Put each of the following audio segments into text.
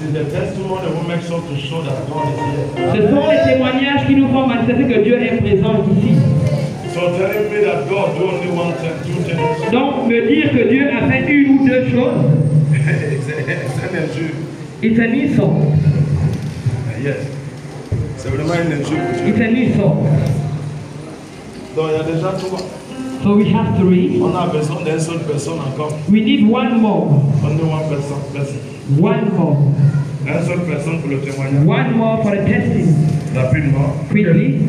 is the testimony who makes us to show that God is here. Ce sont les témoignages qui nous font manifester que Dieu est présent ici. So telling me that God do only one thing, two things. Donc, me dire que Dieu a fait une ou deux choses, C'est un injure. it's an insult. Yes. C'est vraiment une injure pour It's Dieu. an insult. Donc il y a déjà trois. So we have three. On a besoin d'une seule personne encore. We need one more. Only one person. One more. Une seule personne pour le témoignage. One more for the testing. Rapidement. Quickly.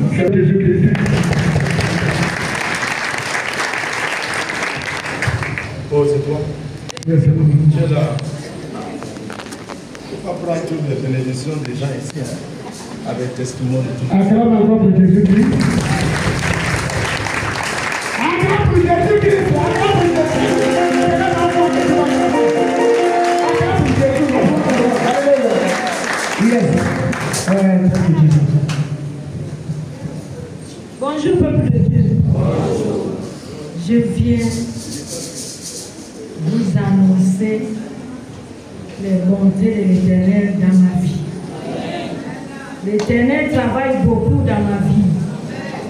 Oh, c'est toi. Tu es là. Il faut pas prendre toutes les bénédictions des gens ici, hein, avec testimony et tout. Acclame encore pour Jésus-Christ. Acclame pour Jésus-Christ. Acclame pour Jésus-Christ. Bonjour peuple de Dieu. Je viens vous annoncer les bontés de l'Éternel dans ma vie. L'Éternel travaille beaucoup dans ma vie.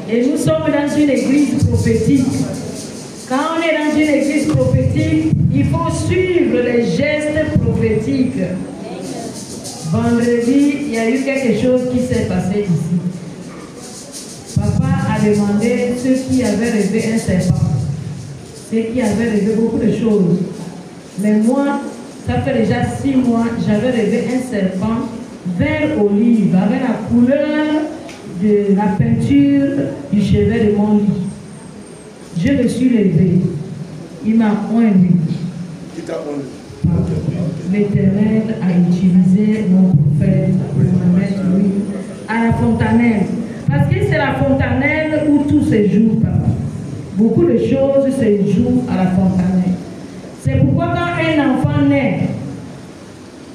Et nous sommes dans une église prophétique. Quand on est dans une église prophétique, il faut suivre les gestes prophétiques. Vendredi, il y a eu quelque chose qui s'est passé ici. Papa a demandé ceux qui avaient rêvé un serpent, ceux qui avaient rêvé beaucoup de choses. Mais moi, ça fait déjà 6 mois, j'avais rêvé un serpent vert olive avec la couleur de la peinture du chevet de mon lit. Je me suis levée. Il m'a conduit. Qui t'a conduit? L'Éternel a utilisé mon prophète pour me mettre lui à la fontanelle. Parce que c'est la fontanelle où tout se joue, papa. Beaucoup de choses se jouent à la fontanelle. C'est pourquoi quand un enfant naît,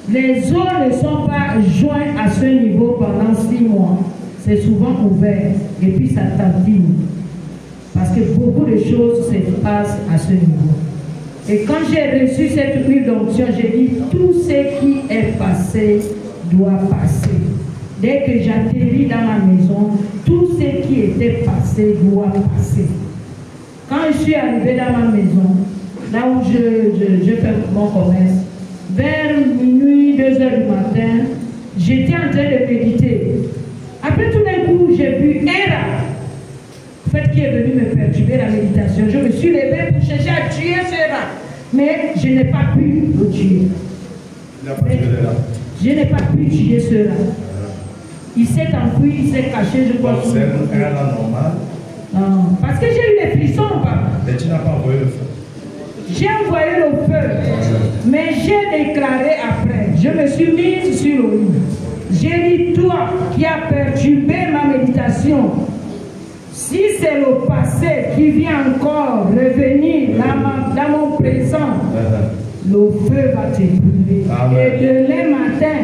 les os ne sont pas joints à ce niveau pendant 6 mois. C'est souvent ouvert et puis ça tatine. Parce que beaucoup de choses se passent à ce niveau. Et quand j'ai reçu cette huile d'onction, j'ai dit tout ce qui est passé doit passer. Dès que j'atterris dans ma maison, tout ce qui était passé doit passer. Quand je suis arrivée dans ma maison, là où je fais mon commerce, vers minuit, 2 heures du matin, j'étais en train de méditer. Après tout d'un coup, j'ai vu un rat, en fait, qui est venu me perturber la méditation. Je me suis levée pour chercher à tuer ce rat, mais je n'ai pas pu le tuer. Il n'a pas tué le rat. Je n'ai pas pu tuer ce rat. Il s'est enfui, il s'est caché, je crois. C'est un rat normal. Non, parce que j'ai eu des frissons, papa. Mais tu n'as pas envoyé le feu. J'ai envoyé le feu, mais j'ai déclaré après. Je me suis mise sur le lit. J'ai dit, toi qui as perturbé ma méditation, si c'est le passé qui vient encore revenir dans mon présent, le feu va te brûler. Et demain matin,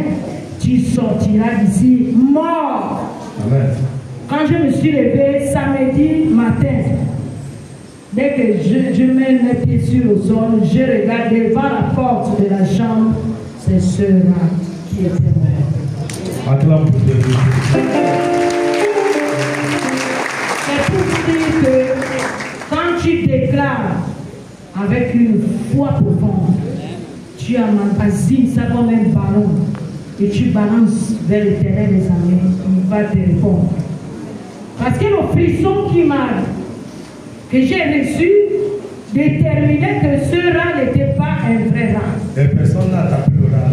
tu sortiras d'ici mort. Amen. Quand je me suis levée samedi matin, dès que je mets mes pieds sur le sol, je regarde devant la porte de la chambre, c'est ceux-là qui étaient morts. Acclame pour Jésus. C'est pour dire que quand tu déclares avec une foi profonde, tu emmagasines ça comme un ballon et tu balances vers l'Éternel des armées, il va te répondre. Parce que le frisson que j'ai reçu déterminait que ce rat n'était pas un vrai rat. Et personne n'a tapé le rat.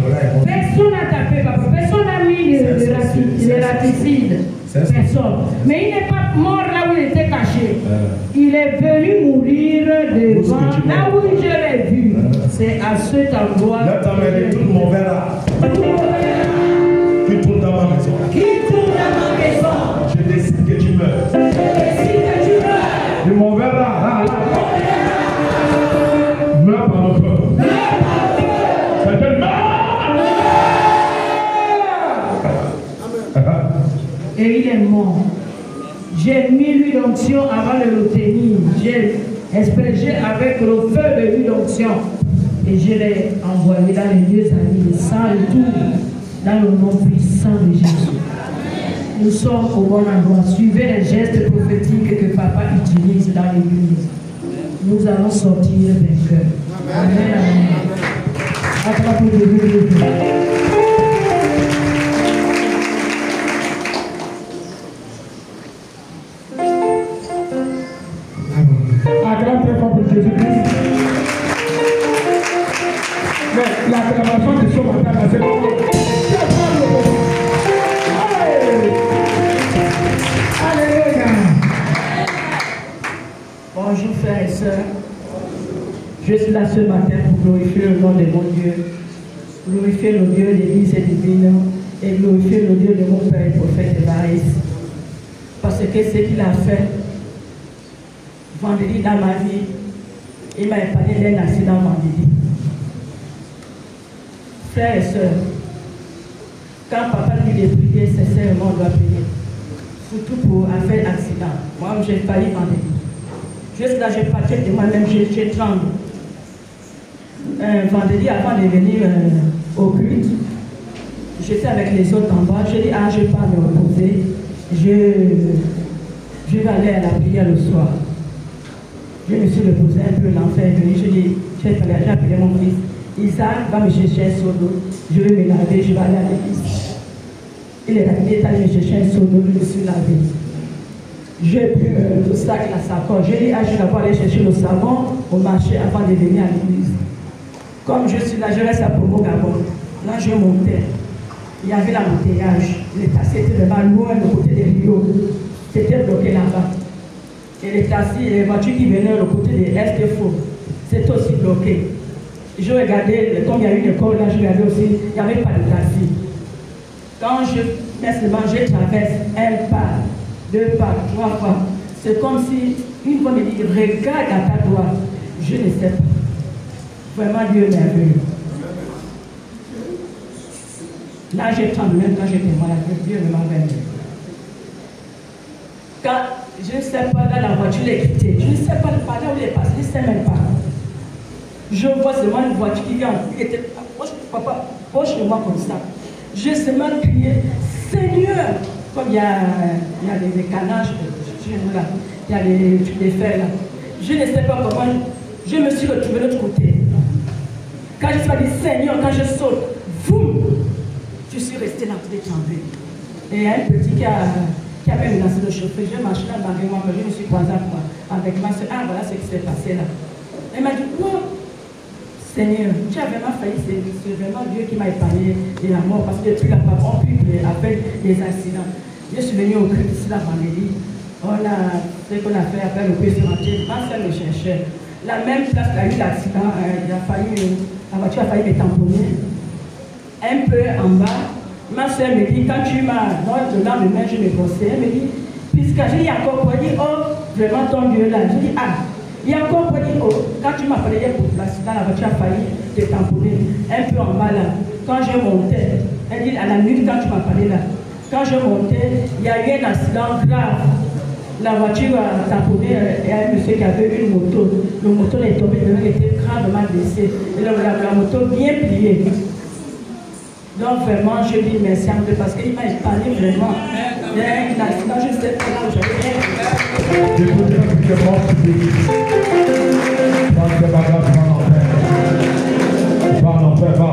Personne n'a tapé, papa. Personne n'a mis les raticides. Personne. Mais il n'est pas mort là où il était caché. Il est venu mourir devant là où je l'ai vu. C'est à cet endroit. Là, tu as mêlé tout le mauvais rat. Qui tourne dans ma maison. Qui tourne dans ma maison. Je décide que tu meurs. Je décide que tu meurs. Le mauvais rat. Meurs par le feu. C'est un Et il est mort. J'ai mis l'huile d'onction avant de le tenir. J'ai aspergé avec le feu de l'huile d'onction. Et je l'ai envoyé dans les lieux amis, sans retour. dans le nom puissant de Jésus. Nous sommes au bon endroit. Suivez les gestes prophétiques que Papa utilise dans l'église. Nous allons sortir vainqueurs. Amen. Amen. Acclamez-le. Acclame très fort pour Jésus-Christ. Mais l'acclamation de ce matin, là, c'est bon. Alléluia. Bonjour frères et sœurs. Je suis là ce matin pour glorifier le nom de mon Dieu, glorifier le Dieu de l'Église divine et glorifier le Dieu de mon Père et prophète Évariste. Parce que ce qu'il a fait vendredi dans ma vie, il m'a épargné d'un accident vendredi. Frères et sœurs, quand papa dit de prier, sincèrement on doit prier. Surtout pour affaire d'accident. Moi, j'ai failli vendredi. Juste là, j'ai parti de moi-même, j'ai tremblé. Vendredi, avant de venir au culte, j'étais avec les autres en bas. J'ai dit, ah, je ne vais pas me reposer. Je vais aller à la prière le soir. Je me suis reposé un peu, l'enfer est venu. J'ai appelé mon fils. Isaac va me chercher un seau d'eau. Je vais me laver, je vais aller à l'église. Il est allé me chercher un seau d'eau, je me suis lavé. J'ai pris le sac, la sacoche. J'ai dit, ah, je vais aller chercher le savon au marché avant de venir à l'église. Comme je suis là, je reste à Pomo Gabon. Là, je montais. Il y avait l'embouteillage. Les taxis étaient vraiment loin, le côté des Rio. C'était bloqué là-bas. Et les taxis, les voitures qui venaient le côté des STFO, c'était aussi bloqué. Je regardais, comme il y a eu une école là, je regardais aussi, il n'y avait pas de taxi. Quand je traverse un pas, deux pas, trois fois, c'est comme si une fois me dit, regarde à ta droite. Je ne sais pas. Vraiment, Dieu est merveilleux. Là, j'ai tremblé même quand j'étais malade. Dieu me m'a béni. Quand, je ne sais pas, dans la voiture, il est quitté. Je ne sais pas par là où il est passé, je ne sais même pas. Je vois seulement une voiture qui vient. Il était proche de moi comme ça. J'ai seulement crié, Seigneur, comme il y a des canages, il y a des fers là. Je ne sais pas comment, je me suis retrouvé de l'autre côté. Quand je suis dit Seigneur, quand je saute, boum, je suis resté là, tout tremblé. Et il y a un petit qui avait menacé de chauffer. Je marchais dans le bain, je me suis croisé avec ma soeur. Ah, voilà ce qui s'est passé là. Elle m'a dit, non, Seigneur, tu as vraiment failli, c'est vraiment Dieu qui m'a épargné de la mort. Parce que depuis la papa, on peut avec des accidents. Je suis venu au culte ici la vendredi. On a ce qu'on a fait après le culte rentré. Ma soeur me cherchait. La même place, il y a eu l'accident, la voiture a failli me tamponner. Un peu en bas, ma soeur me dit, quand tu m'as, moi, le lendemain, je me brossais, elle me dit, puisque j'ai dit encore quoi, dit, oh, vraiment ton Dieu là. Je dis, ah, il y a encore quoi, dit, oh, quand tu m'as parlé pour l'accident, la voiture a failli te tamponner. Un peu en bas là, quand je montais, elle dit, à la minute, quand tu m'as parlé là, quand je montais, il y a eu un accident grave. La voiture a tamponné, il y a un monsieur qui avait une moto. Le moto est tombé, il était gravement blessé. Et la moto bien pliée. Donc vraiment, je dis merci à Dieu parce qu'il m'a épargné vraiment. Il y a un accident, je sais pas là où j'avais. Je peux dire que c'est mort public. Parce que bagage va en faire. Va en faire, va.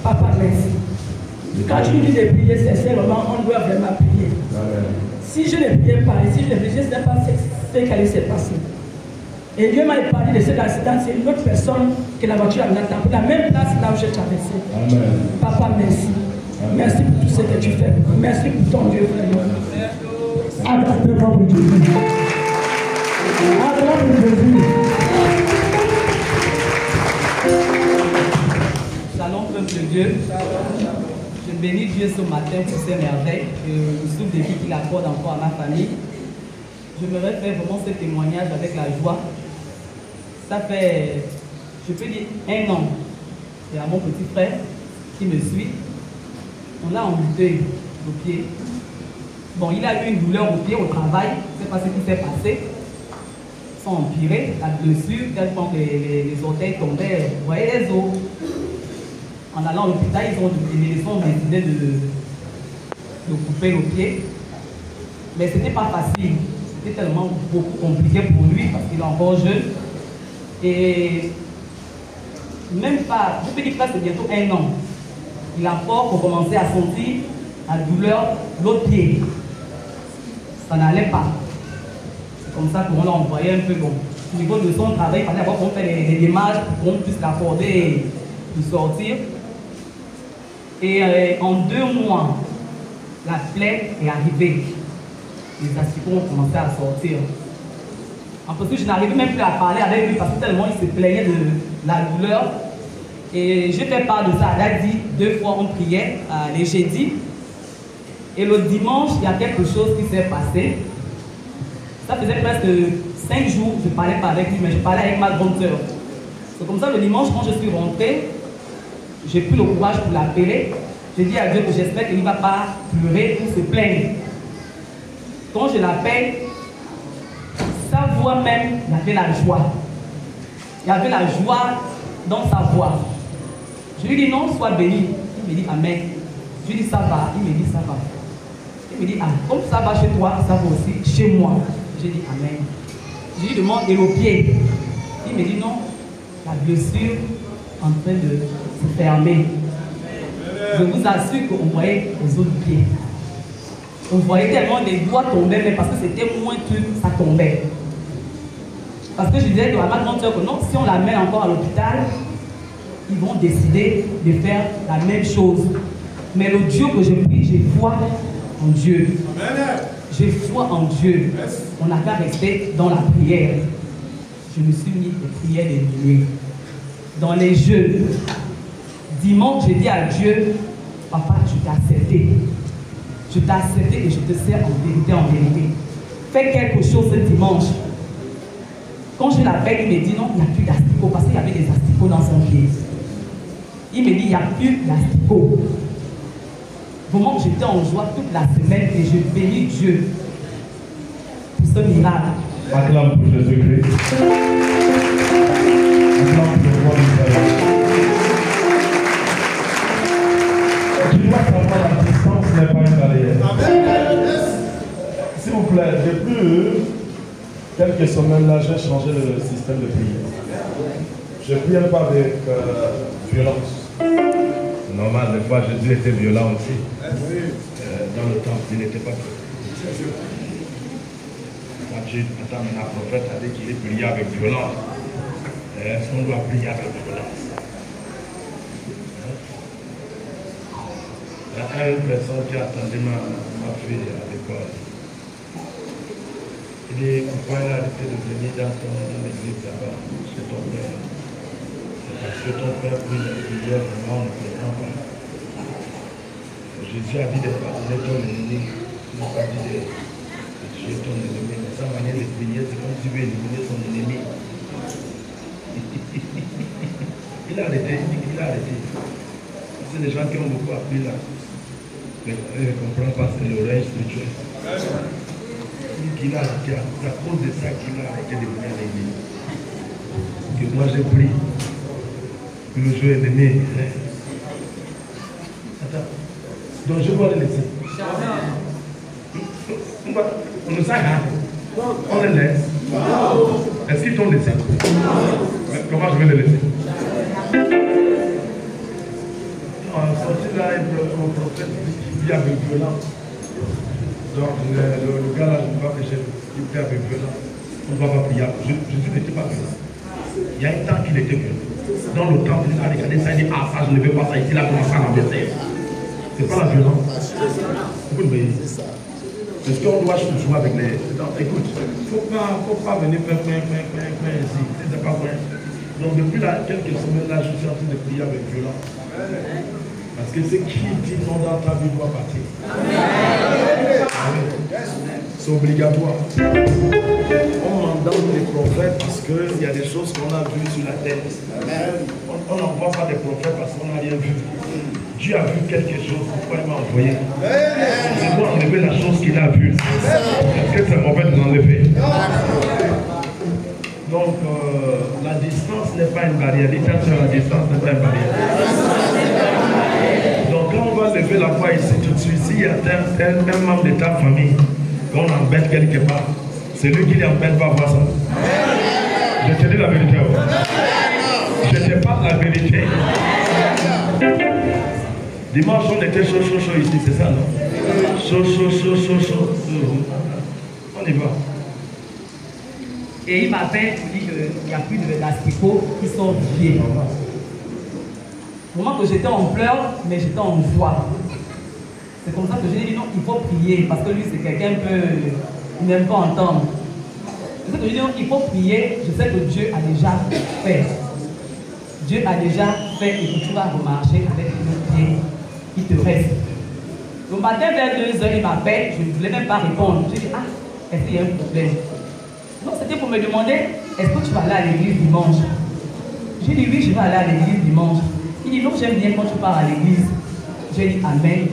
Papa, merci. Quand tu dis de prier, sincèrement, on doit vraiment prier. Si je ne priais pas, si je ne priais, je ne sais pas ce qui allait se passer. Et Dieu m'a épargné de cet accident, c'est une autre personne que la voiture a mis dans la même place là où j'ai traversé. Amen. Papa, merci. Amen. Merci pour tout ce que tu fais. Merci pour ton Dieu, frère. Acclamez-moi pour Jésus. Acclamez pour Jésus. Shalom, peuple de Dieu. Je bénis Dieu ce matin pour ses merveilles. Je souffle de vie qu'il accorde encore à ma famille. Je me faire vraiment ce témoignage avec la joie. Ça fait, je peux dire, 1 an. C'est à mon petit frère qui me suit. On l'a amputé au pied. Bon, il a eu une douleur au pied au travail. Je ne sais pas ce qui s'est passé. sont empirées, la blessure, tellement que les orteils tombaient. Vous voyez les os. En allant à l'hôpital, les médecins ont décidé de couper le pied. Mais ce n'était pas facile. C'était tellement beaucoup compliqué pour lui parce qu'il est encore jeune. Et même pas, je peux dire que là c'est bientôt 1 an. Il a encore commencé à sentir la douleur de l'autre pied. Ça n'allait pas. C'est comme ça qu'on l'a envoyé un peu bon. Au niveau de son travail, il fallait d'abord qu'on fait des démarches pour qu'on puisse l'accorder de sortir. Et en 2 mois, la plaie est arrivée. Les asticots ont commencé à sortir. En plus, je n'arrivais même plus à parler avec lui parce que tellement il se plaignait de la douleur. Et j'ai fait part de ça. Elle a dit 2 fois on priait les jeudis. Et le dimanche, il y a quelque chose qui s'est passé. Ça faisait presque 5 jours, je ne parlais pas avec lui, mais je parlais avec ma grande sœur. C'est comme ça, le dimanche, quand je suis rentrée, j'ai pris le courage pour l'appeler. J'ai dit à Dieu que j'espère qu'il ne va pas pleurer ou se plaindre. Quand je l'appelle, sa voix même, il y avait la joie. Il y avait la joie dans sa voix. Je lui dis non, sois béni. Il me dit amen. Je lui dis ça va. Il me dit ça va. Il me dit ah, comme ça va chez toi, ça va aussi chez moi. J'ai dit amen. Je lui demande et le pied. Il me dit non, la blessure en train de se fermer. Je vous assure qu'on voyait les autres pieds. On voyait tellement des doigts tomber, mais parce que c'était moins que ça tombait. Parce que je disais à ma grande soeur que non, si on l'amène encore à l'hôpital, ils vont décider de faire la même chose. Mais le Dieu que je prie, j'ai foi en Dieu. J'ai foi en Dieu. On n'a qu'à rester dans la prière. Je me suis mis aux prières des nuits. Dans les jeûnes. Dimanche, j'ai dit à Dieu, papa, je t'ai accepté. Je t'ai accepté et je te sers en vérité, en vérité. Fais quelque chose ce dimanche. Quand je l'appelle, il me dit non, il n'y a plus d'asticots parce qu'il y avait des asticots dans son pied. Il me dit, il n'y a plus d'asticots. Vraiment, j'étais en joie toute la semaine et je bénis Dieu pour ce miracle. Acclame pour Jésus-Christ. Acclame pour le roi d'Israël. Tu dois savoir la distance n'est pas une barrière. S'il vous plaît, depuis quelques semaines là, j'ai changé le système de prière. Je ne priais pas avec violence. Normal, des fois Jésus était violent aussi. Dans le temple, il n'était pas violent. Quand tu attends un prophète a dit qu'il est prié avec violence. Est-ce qu'on doit prier avec violence? Il y a une personne qui attendait ma fille à l'école. Il dit, pourquoi elle a arrêté de venir dans l'église là-bas chez ton père? Parce que ton père prie la prière, vraiment, on ne comprend pas. Jésus a dit de pardonner ton ennemi. Il n'a pas dit de tuer ton ennemi. Mais sa manière de prier, c'est comme si tu veux éliminer son ennemi. Il a arrêté, il a arrêté. C'est des gens qui ont beaucoup appris là. Mais ils ne comprennent pas, c'est l'oreille spirituelle. Il a arrêté, c'est à cause de ça qu'il a arrêté de venir à l'église. Que moi j'ai pris. Le jeu est donné. Attends. Donc je dois le laisser. On ne sait rien. On le laisse. Est-ce qu'ils t'ont laissé? Comment je vais le laisser? En sortie là, le prophète dit avec violence. Donc le gars là, je ne vois pas que j'ai dit avec violence. On ne va pas prier. Jésus n'était pas violent. Il y a un temps qu'il était violent. Dans le temple, il a regardé ça, il dit ah ça je ne veux pas ça ici, il a commencé à l'embêter. C'est pas la violence. Vous le voyez. Est-ce qu'on doit jouer avec les. Non, écoute, il ne faut pas venir faire ici. C'est pas vrai. Donc depuis quelques semaines là, je suis en train de prier avec violence. Parce que ce qui dit non dans ta vie doit partir. C'est obligatoire. On mandate les prophètes parce qu'il y a des choses qu'on a vues sur la terre. On n'envoie pas des prophètes parce qu'on n'a rien vu. Dieu a vu quelque chose, pourquoi il m'a envoyé? C'est pour enlever la chose qu'il a vue. Est-ce que c'est mauvais de l'enlever? Donc, la distance n'est pas une barrière. Dites attention, la distance n'est pas une barrière. Donc, quand on va lever la voix ici tout de suite, s'il y a un membre de ta famille qu'on embête quelque part, c'est lui qui l'embête pas voir ça. Je te dis la vérité. Je ne te parle la vérité. Dimanche, on était chaud ici, c'est ça, non? Chaud. On y va. Et il m'appelle pour dire qu'il n'y a plus d'asticots qui sont vieux. Au moment que j'étais en pleurs, mais j'étais en joie. C'est comme ça que j'ai dit non, il faut prier, parce que lui c'est quelqu'un qui n'aime pas entendre. C'est ça que j'ai dit non, il faut prier, je sais que Dieu a déjà fait. Dieu a déjà fait et que tu vas remarcher avec le pied qui te reste. Le matin vers 2h, il m'appelle, je ne voulais même pas répondre. J'ai dit, ah, est-ce qu'il y a un problème? Non, c'était pour me demander, est-ce que tu vas aller à l'église dimanche? J'ai dit, oui, je vais aller à l'église dimanche. Il dit, non, j'aime bien quand tu pars à l'église. J'ai dit, amen.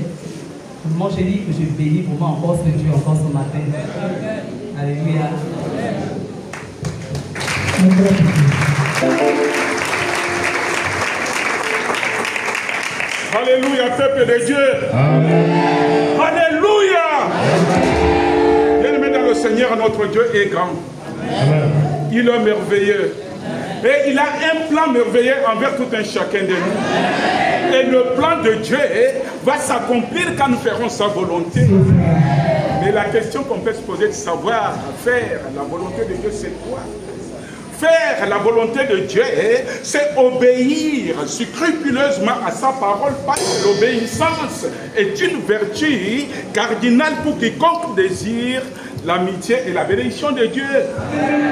Moi, j'ai dit que je bénis pour moi encore ce Dieu, encore ce matin. Alléluia. Alléluia, peuple de Dieu. Amen. Alléluia. Bien-aimé dans le Seigneur, notre Dieu est grand. Amen. Il est merveilleux. Et il a un plan merveilleux envers tout un chacun de nous. Et le plan de Dieu va s'accomplir quand nous ferons sa volonté. Mais la question qu'on peut se poser de savoir, faire la volonté de Dieu, c'est quoi? Faire la volonté de Dieu, c'est obéir scrupuleusement à sa parole, parce que l'obéissance est une vertu cardinale pour quiconque désire l'amitié et la bénédiction de Dieu.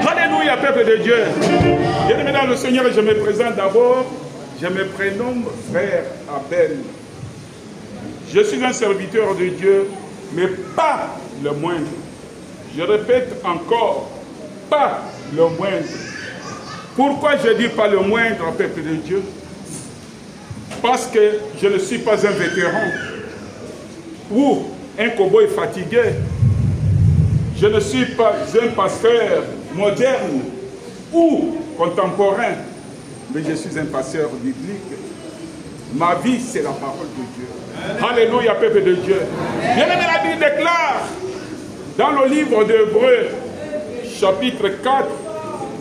Alléluia, peuple de Dieu. Bien-aimé dans le Seigneur, je me présente d'abord, je me prénomme frère Abel. Je suis un serviteur de Dieu, mais pas le moindre. Je répète encore, pas le moindre. Pourquoi je dis pas le moindre, peuple de Dieu? Parce que je ne suis pas un vétéran ou un cow-boy fatigué. Je ne suis pas un pasteur moderne ou contemporain, mais je suis un pasteur biblique. Ma vie, c'est la parole de Dieu. Alléluia, peuple de Dieu. Bien-aimé, la Bible déclare dans le livre d'Hébreux, chapitre 4,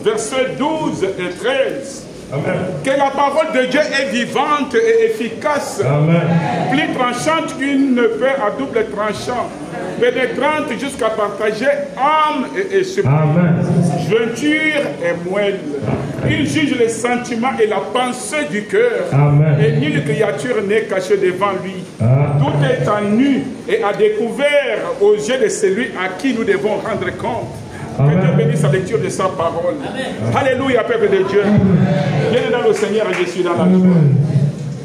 versets 12 et 13. Amen. Que la parole de Dieu est vivante et efficace. Amen. Plus tranchante qu'une épée à double tranchant, pénétrante jusqu'à partager âme et esprit, jointure et moelle. Il juge les sentiments et la pensée du cœur. Et nulle créature n'est cachée devant lui. Tout est en nu et à découvert aux yeux de celui à qui nous devons rendre compte. Que Dieu bénisse la lecture de sa parole. Amen. Alléluia, peuple de Dieu. Bien dans le Seigneur, je suis dans la joie.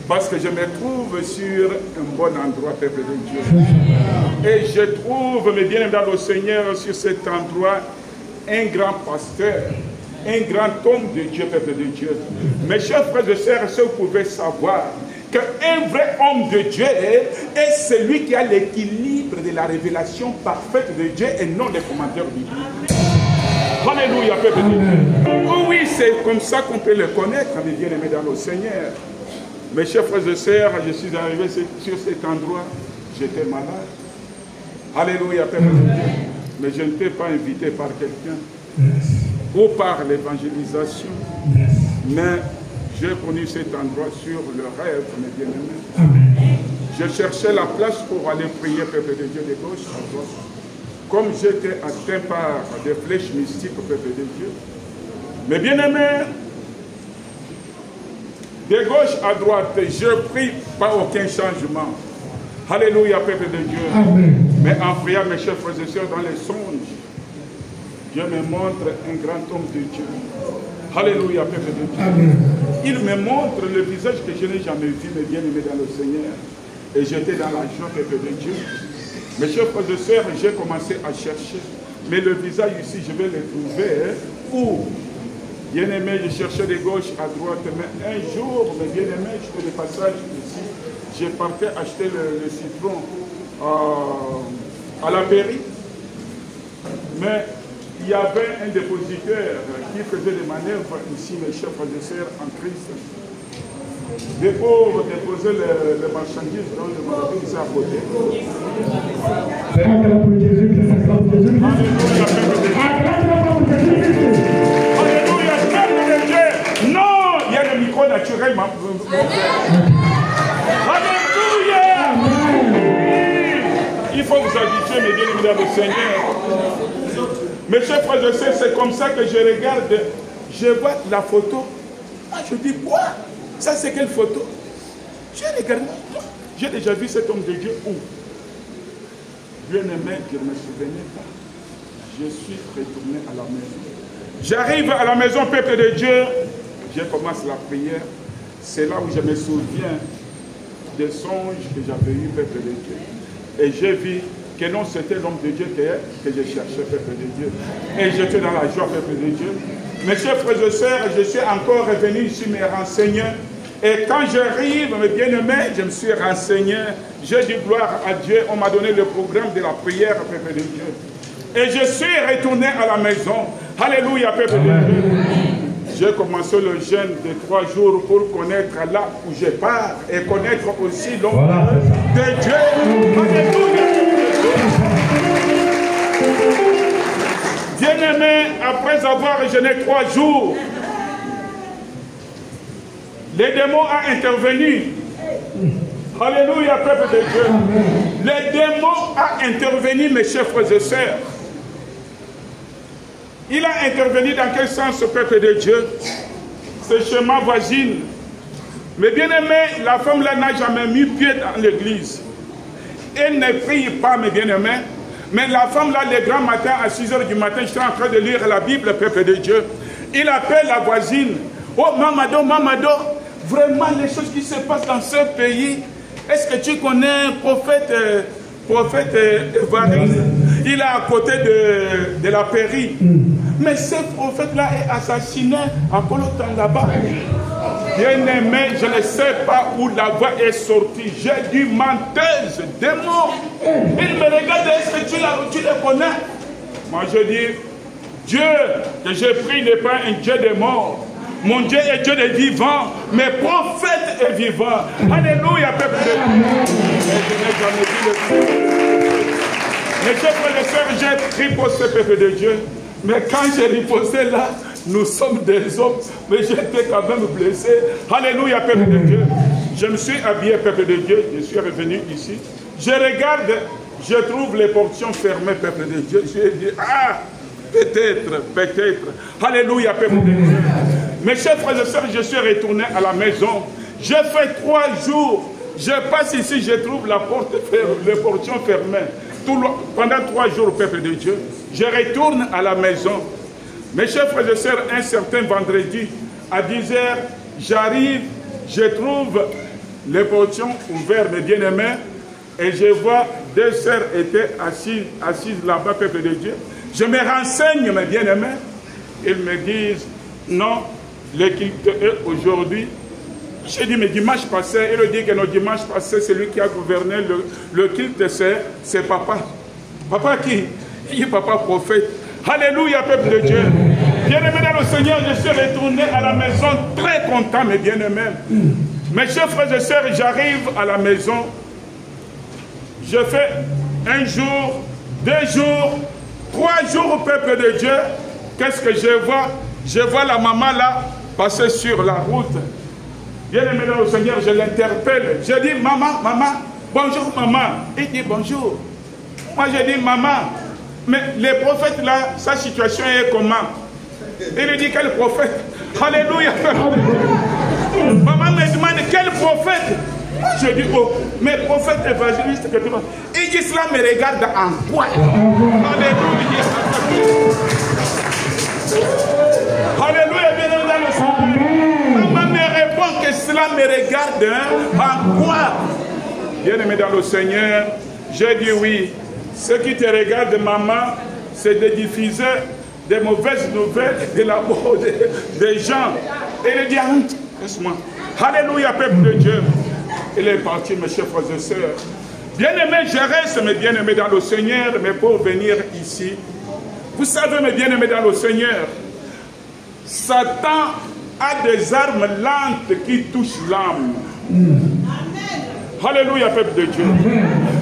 Parce que je me trouve sur un bon endroit, peuple de Dieu. Et je trouve, mes bien dans le Seigneur, sur cet endroit, un grand pasteur, un grand homme de Dieu, peuple de Dieu. Mes chers frères et sœurs, si vous pouvez savoir qu'un vrai homme de Dieu est celui qui a l'équilibre de la révélation parfaite de Dieu et non des commentaires bibliques. Alléluia, peuple de Dieu. Oui, c'est comme ça qu'on peut le connaître, mes bien-aimés dans le Seigneur. Mes chers frères et sœurs, je suis arrivé sur cet endroit, j'étais malade. Alléluia, peuple de Dieu. Mais je ne t'ai pas invité par quelqu'un ou par l'évangélisation. Mais j'ai connu cet endroit sur le rêve, mes bien-aimés. Je cherchais la place pour aller prier, peuple de Dieu, de gauche à droite. Comme j'étais atteint par des flèches mystiques, peuple de Dieu. Mes bien-aimés, de gauche à droite, je prie pas aucun changement. Alléluia, peuple de Dieu. Amen. Mais en priant, mes chers frères et sœurs, dans les songes, Dieu me montre un grand homme de Dieu. Alléluia, peuple de Dieu. Amen. Il me montre le visage que je n'ai jamais vu, mes bien-aimés dans le Seigneur. Et j'étais dans la joie, peuple de Dieu. Mes chers frères et sœurs, j'ai commencé à chercher. Mais le visage ici, je vais le trouver. Où? Bien-aimé, je cherchais de gauche à droite. Mais un jour, mes bien-aimés, j'étais de passage ici. J'ai parti acheter le citron à la pairie. Mais il y avait un dépositaire qui faisait des manœuvres ici, mes chers frères et sœurs en Christ. Des pauvres déposaient les marchandises dans le magasin ici à côté. Alléluia, peuple de Dieu. Non, il y a le micro naturel. Alléluia. Il faut vous habituer, mes bien-aimés dans le Seigneur. Mes chers frères et sœurs, c'est comme ça que je regarde, je vois la photo. Ah, je dis, quoi? Ça, c'est quelle photo? J'ai regardé. J'ai déjà vu cet homme de Dieu où? Bien-aimé, je ne me souvenais pas. Je suis retourné à la maison. J'arrive à la maison, peuple de Dieu. Je commence la prière. C'est là où je me souviens des songes que j'avais eu, peuple de Dieu. Et j'ai vu que non, c'était l'homme de Dieu que je cherchais, peuple de Dieu. Et j'étais dans la joie, peuple de Dieu. Mes chers frères et sœurs, je suis encore revenu ici me renseigner. Et quand j'arrive, mes bien-aimés, je me suis renseigné. J'ai dit gloire à Dieu. On m'a donné le programme de la prière, peuple de Dieu. Et je suis retourné à la maison. Alléluia, peuple de Dieu. J'ai commencé le jeûne de 3 jours pour connaître là où je pars et connaître aussi l'homme de Dieu. Alléluia. Bien-aimé, après avoir jeûné 3 jours, les démons ont intervenu. Alléluia, peuple de Dieu. Les démons ont intervenu, mes chers frères et sœurs. Il a intervenu dans quel sens, ce peuple de Dieu? C'est chez ma voisine. Mais bien aimé, la femme là n'a jamais mis pied dans l'église. Elle ne prie pas, mes bien-aimés. Mais la femme là, le grand matin, à 6 h du matin, j'étais en train de lire la Bible, peuple de Dieu. Il appelle la voisine. Oh, Mamado, Mamado, vraiment les choses qui se passent dans ce pays. Est-ce que tu connais prophète Évariste? Il est à côté de la pairie. Mais ce prophète-là est assassiné à Colotan là-bas. Bien-aimé, je ne sais pas où la voix est sortie. J'ai dit menteuse, démon. Il me regarde, est-ce que tu le connais? Moi je dis, Dieu que j'ai pris n'est pas un Dieu des morts. Mon Dieu est Dieu des vivants. Mes prophètes est vivant. Alléluia, peuple de Dieu. Je n'ai jamais vu le Dieu. Mes chers frères et sœurs, j'ai riposté, peuple de Dieu. Mais quand j'ai riposté là, nous sommes des hommes. Mais j'étais quand même blessé. Alléluia, peuple de Dieu. Je me suis habillé, peuple de Dieu. Je suis revenu ici. Je regarde, je trouve les portions fermées, peuple de Dieu. J'ai dit, ah, peut-être. Alléluia, peuple de Dieu. Mes chers frères et sœurs, je suis retourné à la maison. J'ai fait 3 jours. Je passe ici, je trouve la porte fermée, les portions fermées. Pendant 3 jours, peuple de Dieu, je retourne à la maison. Mes chers frères et sœurs, un certain vendredi, à 10 h, j'arrive, je trouve les portions ouverts, mes bien-aimés, et je vois 2 sœurs étaient assises là-bas, peuple de Dieu. Je me renseigne, mes bien-aimés. Ils me disent, non, le culte est aujourd'hui. J'ai dit, mais dimanche passé, il dit que non, dimanche passé, celui qui a gouverné le culte, c'est papa. Papa qui? Il dit, papa prophète. Alléluia, peuple de Dieu. Bien-aimé dans le Seigneur, je suis retourné à la maison très content, mes bien-aimés. Mes chers frères et sœurs, j'arrive à la maison. Je fais 1 jour, 2 jours, 3 jours, peuple de Dieu. Qu'est-ce que je vois? Je vois la maman là passer sur la route. Bien-aimé dans le Seigneur, je l'interpelle. Je dis, maman, bonjour maman. Il dit, bonjour. Moi je dis, maman, mais les prophètes là, sa situation est comment? Il lui dit, quel prophète? Alléluia. Maman me demande, quel prophète? Je dis, oh, mais prophète évangéliste que tu vois. Il dit, cela me regarde en quoi? Alléluia. Alléluia, bien-aimé dans le Seigneur. Maman me répond que cela me regarde en quoi? Bien-aimé dans le Seigneur, j'ai dit oui. Ce qui te regarde, maman, c'est de diffuser des mauvaises nouvelles de la mort des gens. Et il dit, laisse-moi. Alléluia, peuple de Dieu. Il est parti, mes chers frères et sœurs. Bien-aimé, je reste, mes bien-aimés dans le Seigneur, mais pour venir ici, Vous savez, mes bien-aimés dans le Seigneur, Satan a des armes lentes qui touchent l'âme. Alléluia, peuple de Dieu.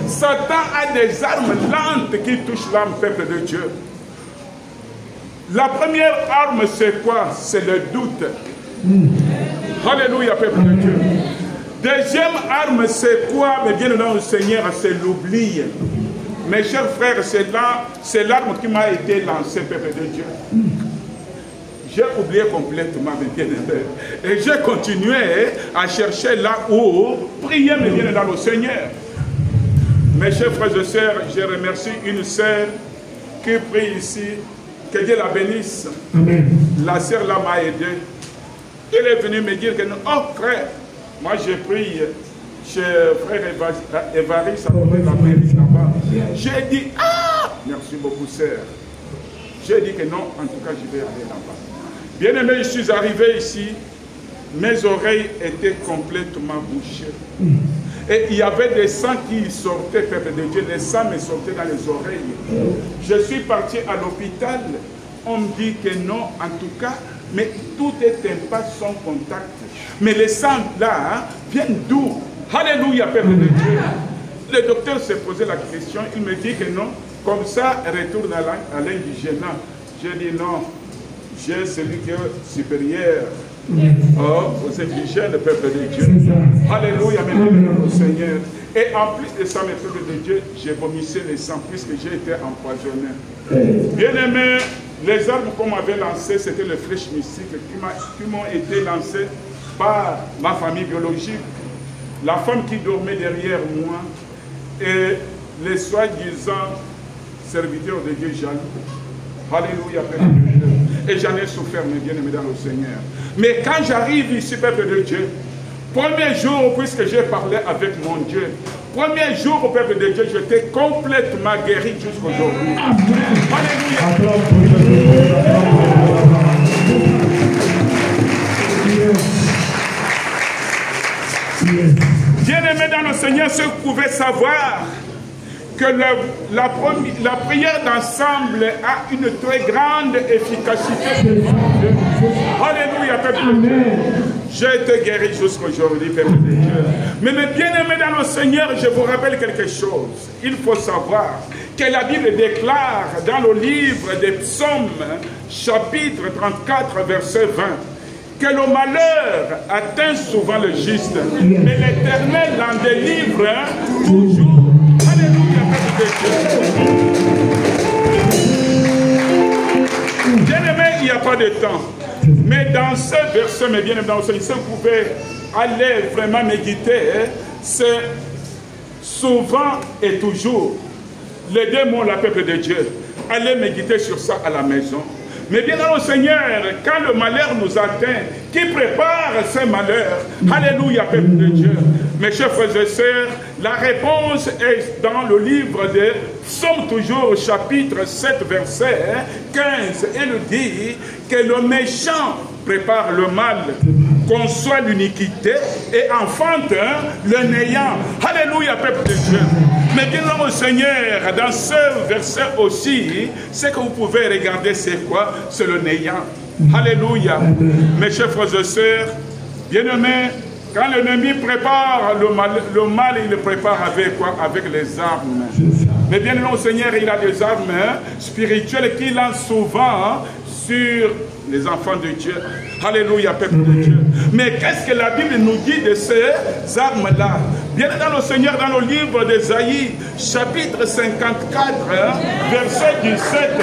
Satan a des armes lentes qui touchent l'âme, peuple de Dieu. La première arme, c'est quoi? C'est le doute. Alléluia, peuple de Dieu. Deuxième arme, c'est quoi? Mais bien dans le Seigneur, c'est l'oubli. Mes chers frères, c'est l'arme qui m'a été lancée, peuple de Dieu. J'ai oublié complètement mes bien-aimés. Et j'ai continué à chercher là où prier mes bien dans le Seigneur. Mes chers frères et sœurs, je remercie une sœur qui prie ici. Que Dieu la bénisse. Amen. La sœur là m'a aidé. Elle est venue me dire que non, oh frère, moi j'ai prié chez frère Évariste, là-bas. J'ai dit, ah, merci beaucoup sœur. J'ai dit que non, en tout cas je vais aller là-bas. Bien aimé, je suis arrivé ici, mes oreilles étaient complètement bouchées. Et il y avait des sangs qui sortaient, peuple de Dieu, les sangs me sortaient dans les oreilles. Je suis parti à l'hôpital, on me dit que non, en tout cas, mais tout est impact sans contact. Mais les sangs là viennent d'où? Alléluia, peuple de Dieu. Le docteur s'est posé la question, il me dit que non, comme ça, retourne à l'indigénat. J'ai dit non, j'ai celui qui est supérieur. Oh, aux indigènes, le peuple de Dieu. Alléluia, maintenant, Seigneur. Et en plus de ça, mes peuples de Dieu, j'ai vomissé les sangs puisque j'ai été empoisonné. Bien aimé, les armes qu'on m'avait lancées, c'était les flèches mystiques qui m'ont été lancées par ma famille biologique, la femme qui dormait derrière moi et les soi-disant serviteurs de Dieu jaloux. Alléluia, peuple de Dieu. Et j'en ai souffert, mes bien-aimés dans le Seigneur. Mais quand j'arrive ici, peuple de Dieu, premier jour, puisque j'ai parlé avec mon Dieu, premier jour au peuple de Dieu, j'étais complètement guéri jusqu'aujourd'hui. Alléluia. Bien-aimés dans le Seigneur, ceux qui pouvaient savoir que la prière d'ensemble a une très grande efficacité. Alléluia, peuple de Dieu. J'ai été guéri jusqu'aujourd'hui, peuple de Dieu. Mais mes bien-aimés dans le Seigneur, je vous rappelle quelque chose. Il faut savoir que la Bible déclare dans le livre des Psaumes, chapitre 34, verset 20, que le malheur atteint souvent le juste, mais l'Éternel l'en délivre toujours. Alléluia, peuple de Dieu. Bien-aimé, il n'y a pas de temps. Mais dans ce verset, mes bien-aimés, dans le Seigneur, si vous pouvez aller vraiment méditer, c'est souvent et toujours les deux mots, la peuple de Dieu. Allez méditer sur ça à la maison. Mais bien dans le Seigneur, quand le malheur nous atteint, qui prépare ces malheurs? Alléluia, peuple de Dieu. Mes chers frères et sœurs, la réponse est dans le livre de Psaume toujours, chapitre 7, verset 15. Il dit que le méchant prépare le mal, conçoit l'iniquité et enfante le néant. Alléluia, peuple de Dieu. Mais bien dans le Seigneur, dans ce verset aussi, ce que vous pouvez regarder, c'est quoi? C'est le néant. Alléluia. Mes chers frères et sœurs, bien-aimés, quand l'ennemi prépare le mal, il le prépare avec quoi? Avec les armes. Mais bien dans le Seigneur, il a des armes spirituelles qu'il lance souvent sur les enfants de Dieu. Alléluia, peuple de Dieu. Mais qu'est-ce que la Bible nous dit de ces armes-là? Bien dans le Seigneur, dans le livre d'Ésaïe, chapitre 54, verset 17,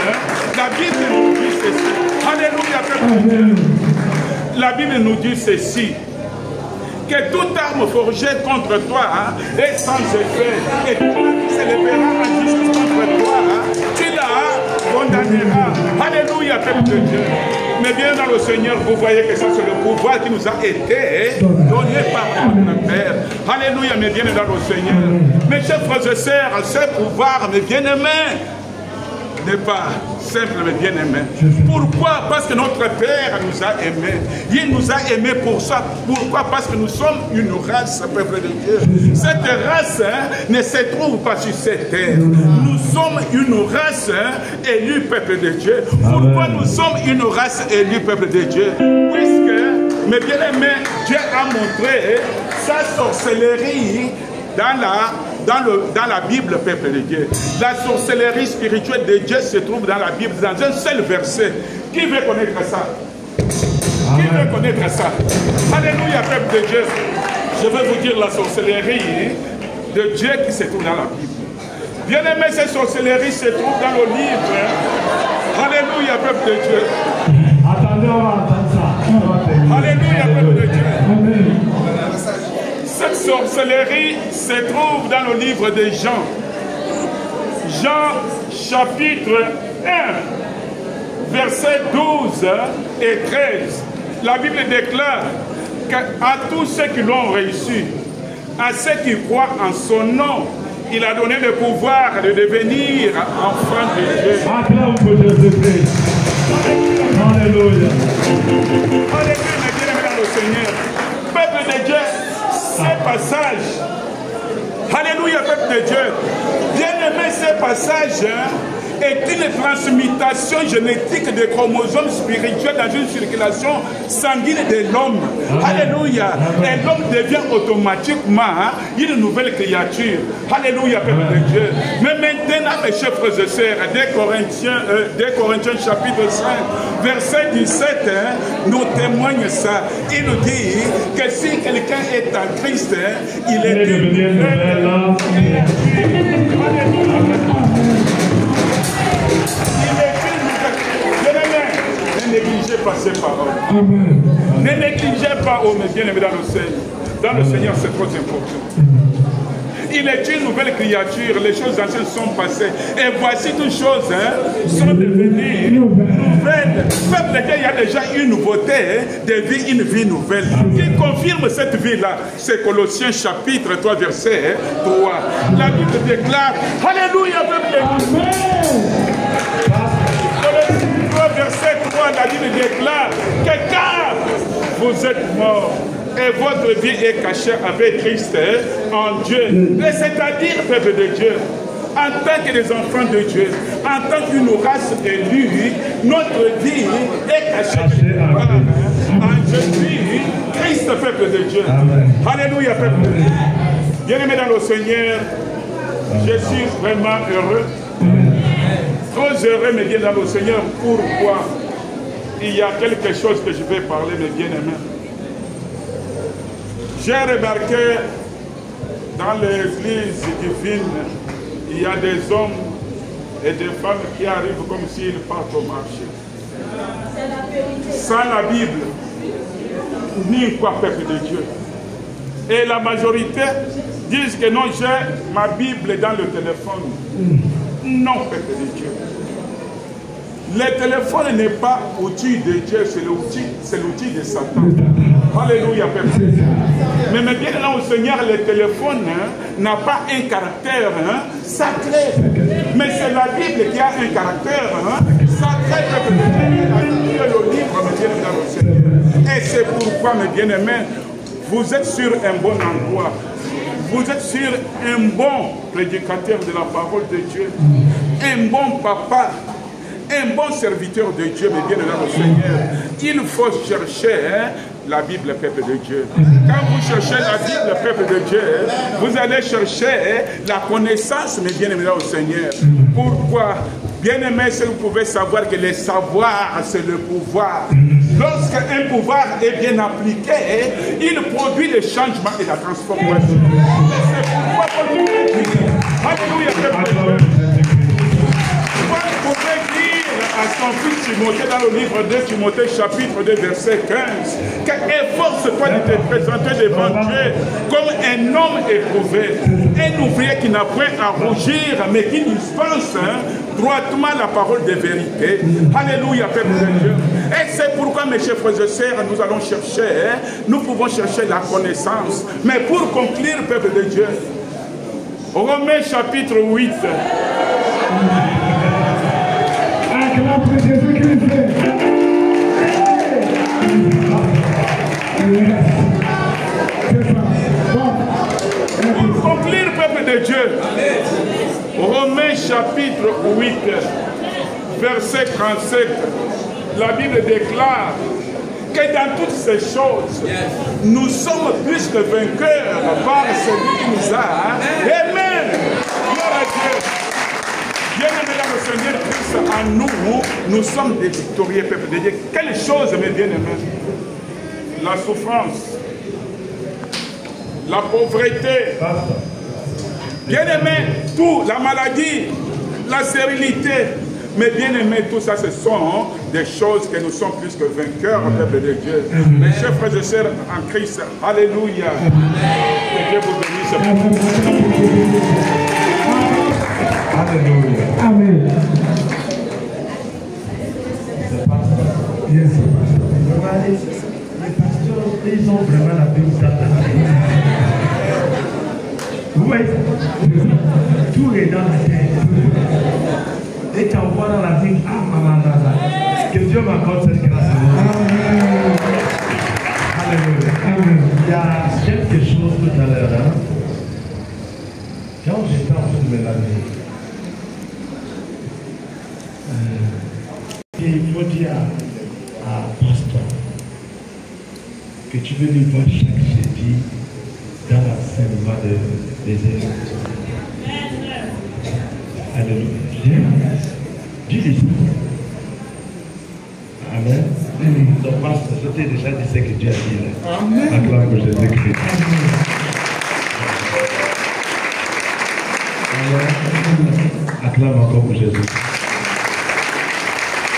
la Bible nous dit ceci. Alléluia, peuple de Dieu. La Bible nous dit ceci. Que toute arme forgée contre toi est sans effet. Et tout qui s'élèvera en justice contre toi, tu la condamneras. Alléluia, peuple de Dieu. Mais bien dans le Seigneur, vous voyez que ça c'est le pouvoir qui nous a été donné par notre Père. Alléluia, mais bien dans le Seigneur. Mes chers frères et sœurs, ce pouvoir, mes bien-aimés, n'est pas simple mais bien aimé. Pourquoi? Parce que notre Père nous a aimés. Il nous a aimés pour ça. Pourquoi? Parce que nous sommes une race, peuple de Dieu. Cette race ne se trouve pas sur cette terre. Nous sommes une race élue, peuple de Dieu. Pourquoi nous sommes une race élue, peuple de Dieu? Puisque, mes bien-aimés, Dieu a montré sa sorcellerie dans la Bible, peuple de Dieu. La sorcellerie spirituelle de Dieu se trouve dans la Bible, dans un seul verset. Qui veut connaître ça? Qui veut connaître ça? Alléluia, peuple de Dieu. Je vais vous dire la sorcellerie de Dieu qui se trouve dans la Bible. Bien aimé, cette sorcellerie se trouve dans le livre. Alléluia, peuple de Dieu. Attendez, on va entendre ça. Alléluia, peuple de Dieu. Amen. Cette sorcellerie se trouve dans le livre de Jean. Jean chapitre 1, versets 12 et 13. La Bible déclare qu'à tous ceux qui l'ont reçu, à ceux qui croient en son nom, il a donné le pouvoir de devenir enfants de Dieu. Acclame pour Jésus-Christ. Alléluia. Alléluia, bien-aimés dans le Seigneur. Peuple de Dieu, ces passages, alléluia, peuple de Dieu, bien-aimé, ces passages est une transmutation génétique des chromosomes spirituels dans une circulation sanguine de l'homme. Alléluia. Et l'homme devient automatiquement une nouvelle créature. Alléluia, peuple de Dieu. Mais maintenant, mes chers frères et sœurs, 2 Corinthiens chapitre 5, verset 17, nous témoigne ça. Il nous dit que si quelqu'un est en Christ, il est devenu une nouvelle créature. Ne négligez pas ces paroles. Amen. Ne négligez pas, oh mes bien-aimés dans le Seigneur. Dans le Seigneur, c'est trop important. Il est une nouvelle créature, les choses anciennes sont passées. Et voici toutes choses sont devenues nouvelles. Peuple de Dieu, il y a déjà une nouveauté de vie, une vie nouvelle. Qui confirme cette vie-là? C'est Colossiens chapitre 3, verset 3. La Bible déclare, Alléluia, peuple de Dieu. Verset 3, la Bible déclare que car vous êtes morts et votre vie est cachée avec Christ en Dieu. Et c'est-à-dire, peuple de Dieu, en tant que des enfants de Dieu, en tant qu'une race élue, notre vie est cachée en Jésus, Christ, peuple de Dieu. Amen. Alléluia, peuple de Dieu. Bien-aimés dans le Seigneur, je suis vraiment heureux. Trop heureux, mes bien dans le Seigneur. Pourquoi? Il y a quelque chose que je vais parler, mes bien-aimés. J'ai remarqué dans l'église divine, il y a des hommes et des femmes qui arrivent comme s'ils partent au marché. Sans la Bible, ni quoi, peuple de Dieu. Et la majorité disent que non, j'ai ma Bible dans le téléphone. Non, peuple de Dieu. Le téléphone n'est pas outil de Dieu, c'est l'outil de Satan. Alléluia, peuple. Mais bien là au Seigneur, le téléphone n'a pas un caractère sacré. Mais c'est la Bible qui a un caractère sacré, peuple de Dieu. Le livre, mes bien-aimés dans le Seigneur. Et c'est pourquoi, mes bien-aimés, vous êtes sur un bon endroit. Vous êtes sur un bon prédicateur de la parole de Dieu, un bon papa, un bon serviteur de Dieu, mais bien dans le Seigneur. Il faut chercher la Bible, peuple de Dieu. Quand vous cherchez la Bible, peuple de Dieu, vous allez chercher la connaissance, mais bien dans le Seigneur. Pourquoi? Bien-aimé, si vous pouvez savoir que le savoir, c'est le pouvoir. Lorsqu'un pouvoir est bien appliqué, il produit le changement et la transformation. C'est pourquoi Paul dit, alléluia, vous pouvez dire à son fils Timothée dans le livre de Timothée chapitre 2 verset 15 qu'efforce-toi de te présenter devant Dieu comme un homme éprouvé, un ouvrier qui n'a point à rougir mais qui dispense droitement la parole de vérité. Alléluia, peuple de Dieu. Et c'est pourquoi, mes chers frères et sœurs, nous allons chercher, nous pouvons chercher la connaissance. Mais pour conclure, peuple de Dieu, Romains chapitre 8. Pour conclure, peuple de Dieu, Romains chapitre 8, verset 37, la Bible déclare que dans toutes ces choses, nous sommes plus que vainqueurs par celui qui nous a. Amen. Gloire à Dieu. Bien-aimés dans le Seigneur Christ, en nous, nous sommes des victorieux, peuple de Dieu. Quelle chose, mes bien-aimés? La souffrance, la pauvreté, bien-aimés, tout, la maladie, la stérilité. Mais bien aimés, tout ça, ce sont des choses que nous sommes plus que vainqueurs, peuple de Dieu. Mes chers frères et sœurs en Christ, alléluia. Que Dieu vous bénisse. Alléluia. Amen. Yes. Les pasteurs, ils ont vraiment la Bible dans la tête. Vous voyez, tout est dans la tête. Et quand on voit dans la Bible, ah maman, que Dieu m'accorde cette grâce. Alléluia. Il y a quelque chose tout à l'heure. Hein? Quand j'étais en train de me laver, il faut dire à pasteur que tu veux lui voir chaque jeudi dans l'enseignement des élèves. Alléluia. Dis-le. Amen. Donc, pasteur, je t'ai déjà dit ce que Dieu a dit. Amen. Acclame pour Jésus-Christ. Amen. Acclame encore pour Jésus.